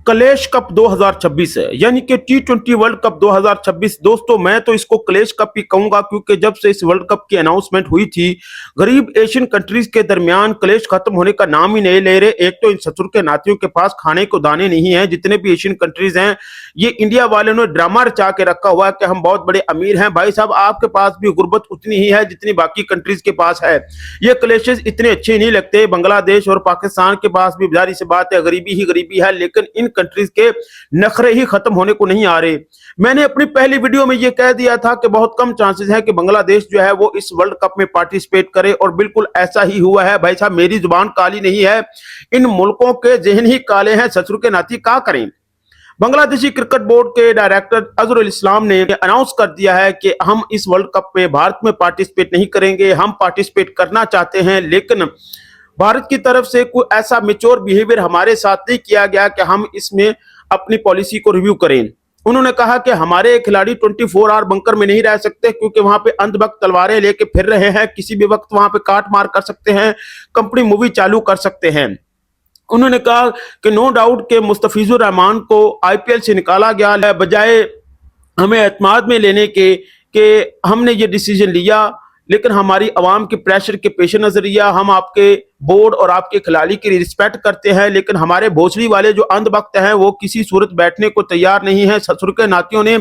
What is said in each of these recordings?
Clash cup 2026 है, यानी कि टी20 वर्ल्ड कप 2026। दोस्तों मैं तो इसको क्लैश कप ही कहूंगा, क्योंकि जब से इस वर्ल्ड कप की अनाउंसमेंट हुई थी, गरीब एशियन कंट्रीज के दरमियान क्लैश खत्म होने का नाम ही नहीं ले रहे। एक तो इन ससुर के नातियों के पास खाने को दाने नहीं है। जितने भी एशियन कंट्रीज हैं, ये इंडिया वालों ने ड्रामा रचा के रखा हुआ है कि हम बहुत बड़े अमीर हैं। भाई साहब, आपके पास भी गुर्बत उतनी ही है जितनी बाकी कंट्रीज के पास है। ये क्लैशेस इतने अच्छे नहीं लगते। बांग्लादेश और पाकिस्तान के पास भी जारी सी बात है, गरीबी ही गरीबी है, लेकिन इन कंट्रीज के नखरे ही खत्म होने को नहीं आ रहे। मैंने अपनी पहली वीडियो में यह कह दिया था कि बहुत कम चांसेस है कि बांग्लादेश जो है वो इस वर्ल्ड कप में पार्टिसिपेट करे, और बिल्कुल ऐसा ही हुआ है। भाई साहब, मेरी जुबान काली नहीं है, इन मुल्कों के जहन ही काले हैं। ससुर के नाती क्या करें। बांग्लादेशी क्रिकेट बोर्ड के डायरेक्टर अजहरुल इस्लाम ने अनाउंस कर दिया है कि हम इस वर्ल्ड कप में भारत में पार्टिसिपेट नहीं करेंगे। हम पार्टिसिपेट करना चाहते हैं, लेकिन भारत की तरफ से कोई ऐसा मैच्योर बिहेवियर हमारे साथ नहीं किया गया कि हम इसमें अपनी पॉलिसी को रिव्यू करें। उन्होंने कहा कि हमारे खिलाड़ी 24 आवर बंकर में नहीं रह सकते, क्योंकि वहां पे अंधभक्त तलवारें लेके फिर रहे हैं। किसी भी वक्त वहां पे काट मार कर सकते हैं, कंपनी मूवी चालू कर सकते हैं। उन्होंने कहा कि नो डाउट के मुस्तफिजुर रहमान को आईपीएल से निकाला गया है, बजाय हमें एतमाद में लेने के हमने ये डिसीजन लिया, लेकिन हमारी आवाम के प्रेशर के पेश नजरिया हम आपके बोर्ड और आपके खिलाड़ी की रिस्पेक्ट करते हैं, लेकिन हमारे भोसड़ी वाले जो अंधभक्त हैं वो किसी सूरत बैठने को तैयार नहीं है। ससुर के नातियों ने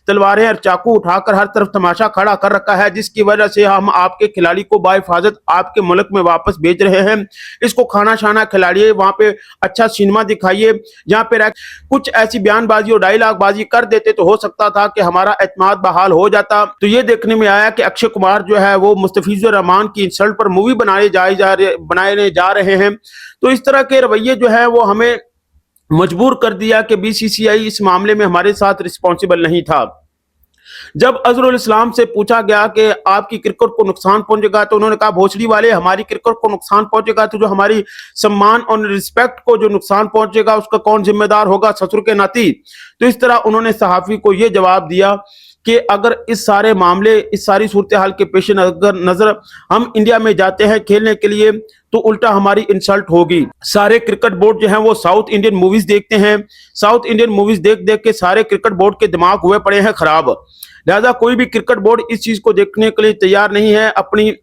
तलवारें और चाकू उठाकर हर तरफ तमाशा खड़ा कर रखा है, जिसकी वजह से हम आपके खिलाड़ी को बाहिफाजत आपके मुल्क में वापस भेज रहे हैं। इसको खाना शाना खिलाड़िए, वहां पे अच्छा सिनेमा दिखाइए। जहां पे कुछ ऐसी बयानबाजी और डायलॉगबाजी कर देते तो हो सकता था कि हमारा एतमाद बहाल हो जाता। तो ये देखने में आया कि अक्षय कुमार जो है वो मुस्तफिजुर रहमान की इंसल्ट पर मूवी बनाने जा रहे हैं। तो इस तरह के रवैये जो है वो हमें मजबूर कर दिया कि बीसीसीआई इस मामले में हमारे साथ रिस्पॉन्सिबल नहीं था। जब अजहरुल इस्लाम से पूछा गया कि आपकी क्रिकेट को नुकसान पहुंचेगा, तो उन्होंने कहा भोसड़ी वाले, हमारी क्रिकेट को नुकसान पहुंचेगा तो जो हमारी सम्मान और रिस्पेक्ट को जो नुकसान पहुंचेगा उसका कौन जिम्मेदार होगा, ससुर के नाती। तो इस तरह उन्होंने सहाफी को यह जवाब दिया कि अगर इस सारे मामले, इस सारी सूरत हाल के पेश नजर हम इंडिया में जाते हैं खेलने के लिए, तो उल्टा हमारी इंसल्ट होगी। सारे क्रिकेट बोर्ड जो हैं वो साउथ इंडियन मूवीज देखते हैं। साउथ इंडियन मूवीज देख देख के सारे क्रिकेट बोर्ड के दिमाग हुए पड़े हैं खराब। लिहाजा कोई भी क्रिकेट बोर्ड इस चीज को देखने के लिए तैयार नहीं है, अपनी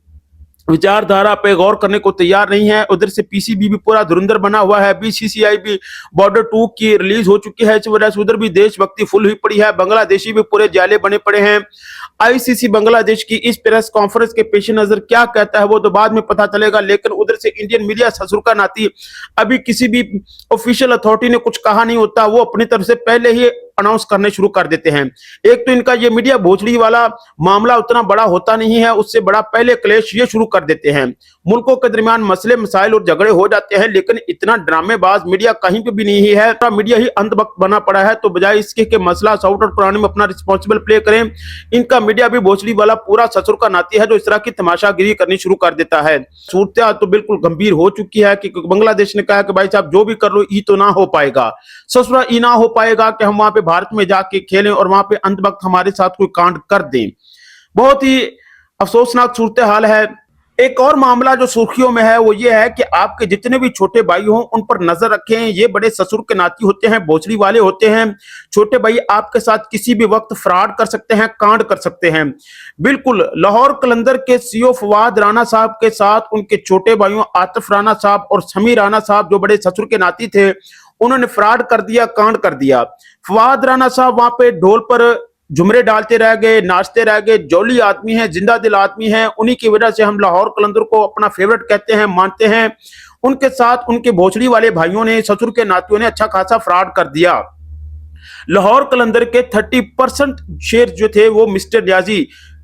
विचारधारा पे गौर करने को तैयार नहीं है। उधर से पीसीबी भी पूरा धुरंधर बना हुआ है, बीसीसीआई भी बॉर्डर 2 की रिलीज हो चुकी है, इस वजह से उधर भी देशभक्ति फुल हुई पड़ी है। बांग्लादेशी भी पूरे जाले बने पड़े हैं। आईसीसी बांग्लादेश की इस प्रेस कॉन्फ्रेंस के पेश नजर क्या कहता है वो तो बाद में पता चलेगा, लेकिन उधर से इंडियन मीडिया ससुर का नाती, अभी किसी भी ऑफिशियल अथॉरिटी ने कुछ कहा नहीं होता, वो अपनी तरफ से पहले ही अनाउंस करने शुरू कर देते हैं। एक तो इनका ये मीडिया भोसड़ी वाला मामला उतना बड़ा होता नहीं है, उससे बड़ा पहले क्लेश ये शुरू कर देते हैं। मुल्कों के दरमियान मसले मसाइल और झगड़े हो जाते हैं, लेकिन इतना ड्रामेबाज मीडिया कहीं पे भी नहीं है। मीडिया ही अंधभक्त बना पड़ा है, तो बजाय इसके कि मसला सॉर्ट आउट कराने में अपना रिस्पॉन्सिबल प्ले करें, इनका मीडिया भी भोसड़ी वाला पूरा ससुर का नाती है जो इस तरह की तमाशागिरी करनी शुरू कर देता है। सूरत तो बिल्कुल गंभीर हो चुकी है कि बांग्लादेश ने कहा कि भाई साहब जो भी कर लो, ये तो ना हो पाएगा, ससुरा ये ना हो पाएगा कि हम वहां पे भारत में जाके खेलें और वहां पे अंधभक्त हमारे साथ कोई कांड कर दें। बहुत ही अफसोसनाक सूरत हाल है। एक और मामला जो सुर्खियों में है वो ये है कि आपके जितने भी छोटे भाई हों उन पर नजर रखें। ये बड़े ससुर के नाती होते हैं, भोसड़ी वाले होते हैं। छोटे भाई आपके साथ किसी भी वक्त फ्रॉड कर सकते हैं, कांड कर सकते हैं। बिल्कुल लाहौर कलंदर के सीओ फवाद राणा साहब के साथ उनके छोटे भाइयों आतिफ राणा साहब और समीर राणा साहब जो बड़े ससुर के नाती थे, उन्होंने फ्रॉड कर दिया, कांड कर दिया। फवाद राणा साहब वहां पे ढोल पर झुमरे डालते रह गए, नाचते रह गए, जौली आदमी है, जिंदा दिल आदमी है। उन्हीं की वजह से हम लाहौर कलंदर को अपना फेवरेट कहते हैं, मानते हैं। उनके साथ उनके भोसड़ी वाले भाइयों ने, ससुर के नातियों ने अच्छा खासा फ्रॉड कर दिया। लाहौर कलंदर के 30% शेयर जो थे वो मिस्टर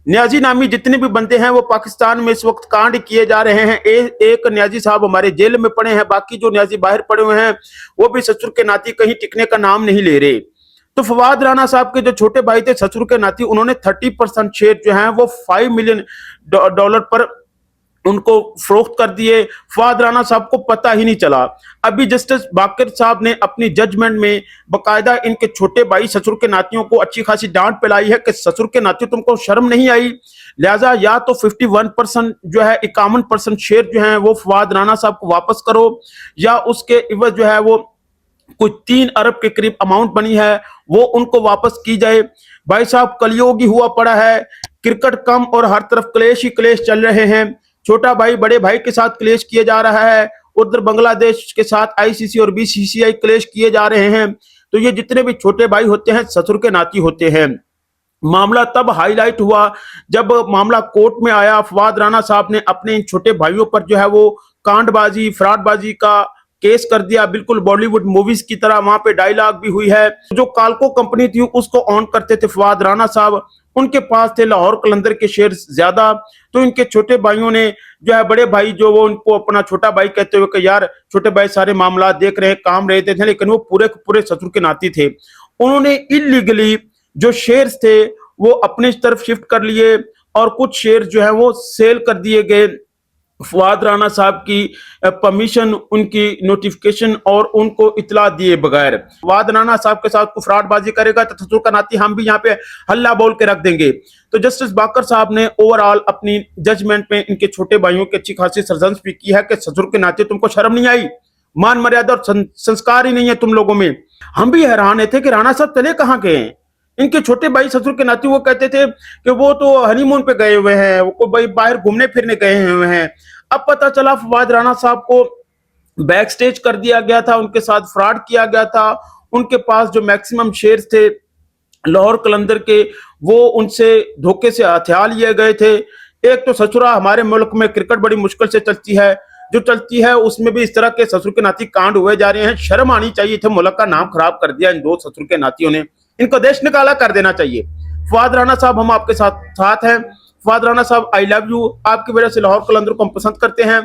न्याजी नामी जितने भी बंदे हैं वो पाकिस्तान में इस वक्त कांड किए जा रहे हैं। एक न्याजी साहब हमारे जेल में पड़े हैं, बाकी जो न्याजी बाहर पड़े हुए हैं वो भी ससुर के नाती कहीं टिकने का नाम नहीं ले रहे। तो फवाद राणा साहब के जो छोटे भाई थे ससुर के नाती, उन्होंने 30% शेयर जो हैं वो $5 मिलियन पर उनको फरोख्त कर दिए। फवाद राणा साहब को पता ही नहीं चला। अभी जस्टिस बाकर साहब ने अपनी जजमेंट में बकायदा इनके छोटे भाई ससुर के नातियों को अच्छी खासी डांट पिलाई है कि ससुर के नाती तुमको शर्म नहीं आई, लिहाजा या तो 51% जो है 51% शेयर जो है वो फवाद राणा साहब को वापस करो, या उसके इवज जो है वो कुछ 3 अरब के करीब अमाउंट बनी है, वो उनको वापस की जाए। भाई साहब कलयुग ही हुआ पड़ा है, क्रिकेट कम और हर तरफ क्लेश ही क्लेश चल रहे हैं। छोटा भाई बड़े भाई के साथ क्लेश किए जा रहा है, उधर बांग्लादेश के साथ आईसीसी और बीसीसीआई क्लेश किए जा रहे हैं। तो ये जितने भी छोटे भाई होते हैं ससुर के नाती होते हैं। मामला तब हाईलाइट हुआ जब मामला कोर्ट में आया। फवाद राणा साहब ने अपने इन छोटे भाइयों पर जो है वो कांडबाजी फ्रॉडबाजी का केस कर दिया, बिल्कुल बॉलीवुड मूवीज की तरह। वहां पे डायलॉग भी हुई है। जो काल्को कंपनी थी उसको ऑन करते थे फवाद राणा साहब, उनके पास थे लाहौर कलंदर के शेयर ज्यादा। तो इनके छोटे भाइयों ने जो है बड़े भाई जो वो उनको अपना छोटा भाई कहते हुए कि यार छोटे भाई सारे मामला देख रहे हैं काम रहते थे, लेकिन वो पूरे पूरे ससुर के नाती थे। उन्होंने इलीगली जो शेयर्स थे वो अपने तरफ शिफ्ट कर लिए और कुछ शेयर जो है वो सेल कर दिए गए फवाद राणा साहब की परमिशन, उनकी नोटिफिकेशन और उनको इतला दिए बगैर। फवाद राणा साहब के साथ कोई फ्रॉडबाजी करेगा तो ससुर का नाती हम भी यहाँ पे हल्ला बोल के रख देंगे। तो जस्टिस बाकर साहब ने ओवरऑल अपनी जजमेंट में इनके छोटे भाइयों की अच्छी खासी सरजंस भी की है कि ससुर के नाते तुमको शर्म नहीं आई, मान मर्यादा और संस्कार ही नहीं है तुम लोगों में। हम भी हैरान थे कि राणा साहब चले कहाँ गए हैं। इनके छोटे भाई ससुर के नाती वो कहते थे कि वो तो हनीमून पे गए हुए हैं, वो भाई बाहर घूमने फिरने गए हुए हैं। अब पता चला फवाद राणा साहब को बैक स्टेज कर दिया गया था, उनके साथ फ्रॉड किया गया था। उनके पास जो मैक्सिमम शेयर्स थे लाहौर कलंदर के वो उनसे धोखे से हथिया लिए गए थे। एक तो ससुरा हमारे मुल्क में क्रिकेट बड़ी मुश्किल से चलती है, जो चलती है उसमें भी इस तरह के ससुर के नाती कांड हुए जा रहे हैं। शर्म आनी चाहिए थे, मुल्क का नाम खराब कर दिया इन दो ससुर के नातियों ने। इनको देश निकाला कर देना चाहिए। फवाद राणा साहब हम आपके साथ हैं। फवाद राणा साहब आई लव यू, आपकी वजह से लाहौर कलंदर को हम पसंद करते हैं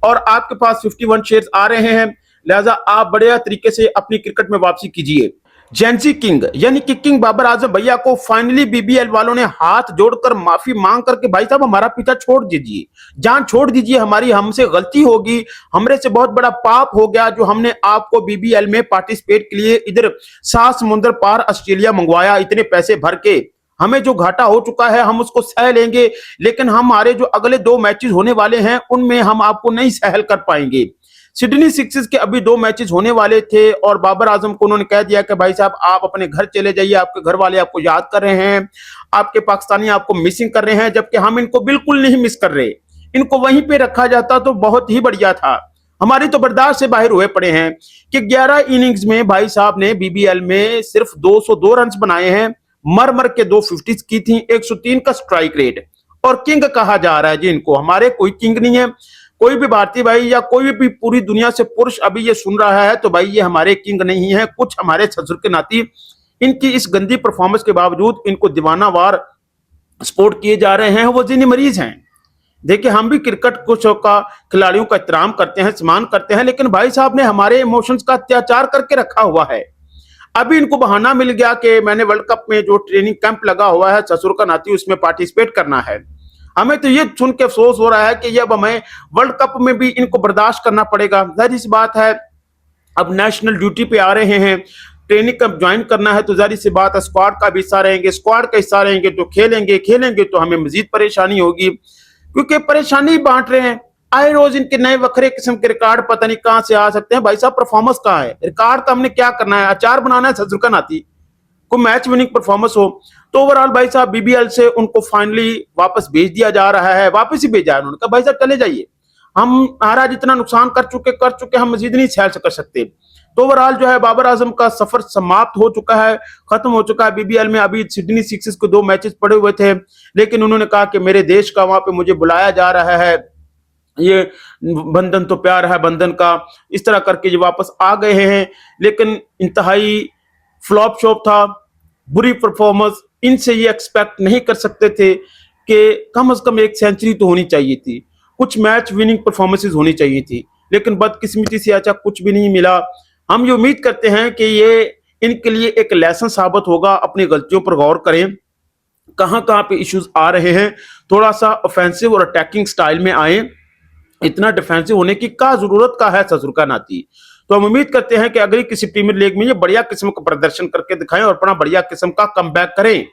और आपके पास 51 शेयर्स आ रहे हैं, लिहाजा आप बढ़िया तरीके से अपनी क्रिकेट में वापसी कीजिए। जेंसी किंग यानी कि किंग बाबर आजम भैया को फाइनली बीबीएल वालों ने हाथ जोड़कर माफी मांग करके भाई साहब हमारा पीछा छोड़ दीजिए, जान छोड़ दीजिए, हमारी हमसे गलती होगी, हमरे से बहुत बड़ा पाप हो गया जो हमने आपको बीबीएल में पार्टिसिपेट के लिए इधर 7 समुद्र पार ऑस्ट्रेलिया मंगवाया, इतने पैसे भर के। हमें जो घाटा हो चुका है हम उसको सह लेंगे, लेकिन हमारे जो अगले 2 मैचेस होने वाले हैं उनमें हम आपको नहीं सहल कर पाएंगे। सिडनी सिक्सर्स के अभी 2 मैचेस होने वाले थे और बाबर आजम को उन्होंने कह दिया कि भाई साहब आप अपने घर चले जाइए, आपके घर वाले आपको याद कर रहे हैं, आपके पाकिस्तानी आपको मिसिंग कर रहे हैं, जबकि हम इनको बिल्कुल नहीं मिस कर रहे। इनको वहीं पे रखा जाता तो बहुत ही बढ़िया था। हमारी तो बर्दाश्त से बाहर हुए पड़े हैं कि 11 इनिंग्स में भाई साहब ने बीबीएल में सिर्फ 202 रन बनाए हैं, मर मर के 2 50 की थी, 103 का स्ट्राइक रेट। और किंग कहा जा रहा है जी इनको, हमारे कोई किंग नहीं है। कोई भी भारतीय भाई या कोई भी पूरी दुनिया से पुरुष अभी ये सुन रहा है तो भाई ये हमारे किंग नहीं है। कुछ हमारे ससुर के नाती इनकी इस गंदी परफॉर्मेंस के बावजूद इनको दीवानावार सपोर्ट किए जा रहे हैं, वो जिन्हें मरीज हैं। देखिए हम भी क्रिकेट कुछ का खिलाड़ियों का एहतराम करते हैं, सम्मान करते हैं, लेकिन भाई साहब ने हमारे इमोशंस का अत्याचार करके रखा हुआ है। अभी इनको बहाना मिल गया कि मैंने वर्ल्ड कप में जो ट्रेनिंग कैंप लगा हुआ है ससुर का नाती उसमें पार्टिसिपेट करना है। हमें तो ये सुन के अफसोस हो रहा है कि अब हमें वर्ल्ड कप में भी इनको बर्दाश्त करना पड़ेगा। जाहिर सी बात है अब नेशनल ड्यूटी पे आ रहे हैं, ट्रेनिंग कैंप ज्वाइन करना है तो जाहिर सी बात है स्क्वाड का भी हिस्सा रहेंगे, स्क्वाड का हिस्सा रहेंगे तो खेलेंगे तो हमें मजीद परेशानी होगी, क्योंकि परेशानी बांट रहे हैं। आए रोज इनके नए वखरे किस्म के रिकॉर्ड पता नहीं कहां से आ सकते हैं। भाई साहब परफॉर्मेंस कहां है? रिकॉर्ड का हमने क्या करना है? अचार बनाना है ससुर का नाती, कोई मैच विनिंग परफॉर्मेंस हो। तो ओवरऑल भाई साहब बीबीएल से उनको फाइनली वापस भेज दिया जा रहा है, वापस ही भेजा है। उन्होंने कहा भाई साहब चले जाइए, हम महाराज इतना नुकसान कर चुके हम मजीद नहीं सहल कर सकते। तो ओवरऑल जो है बाबर आजम का सफर समाप्त हो चुका है, खत्म हो चुका है। बीबीएल में अभी सिडनी सिक्सर्स को 2 मैचेस पड़े हुए थे, लेकिन उन्होंने कहा कि मेरे देश का वहां पे मुझे बुलाया जा रहा है, ये बंधन तो प्यार है बंधन का, इस तरह करके ये वापस आ गए हैं। लेकिन इंतहाई फ्लॉप शॉप था, बुरी परफॉर्मेंस। इनसे ये एक्सपेक्ट नहीं कर सकते थे कि कम से कम 1 सेंचुरी तो होनी चाहिए थी, कुछ मैच विनिंग परफॉर्मेंसेस होनी चाहिए थी, लेकिन बदकिस्मती से अच्छा कुछ भी नहीं मिला। हम ये उम्मीद करते हैं कि ये इनके लिए एक लेसन साबित होगा। अपनी गलतियों पर गौर करें, कहां कहां पे इश्यूज आ रहे हैं, थोड़ा सा ऑफेंसिव और अटैकिंग स्टाइल में आए। इतना डिफेंसिव होने की क्या जरूरत का है ससुर का नाती? तो हम उम्मीद करते हैं कि अगली किसी प्रीमियर लीग में ये बढ़िया किस्म का प्रदर्शन करके दिखाएं और अपना बढ़िया किस्म का कमबैक करें।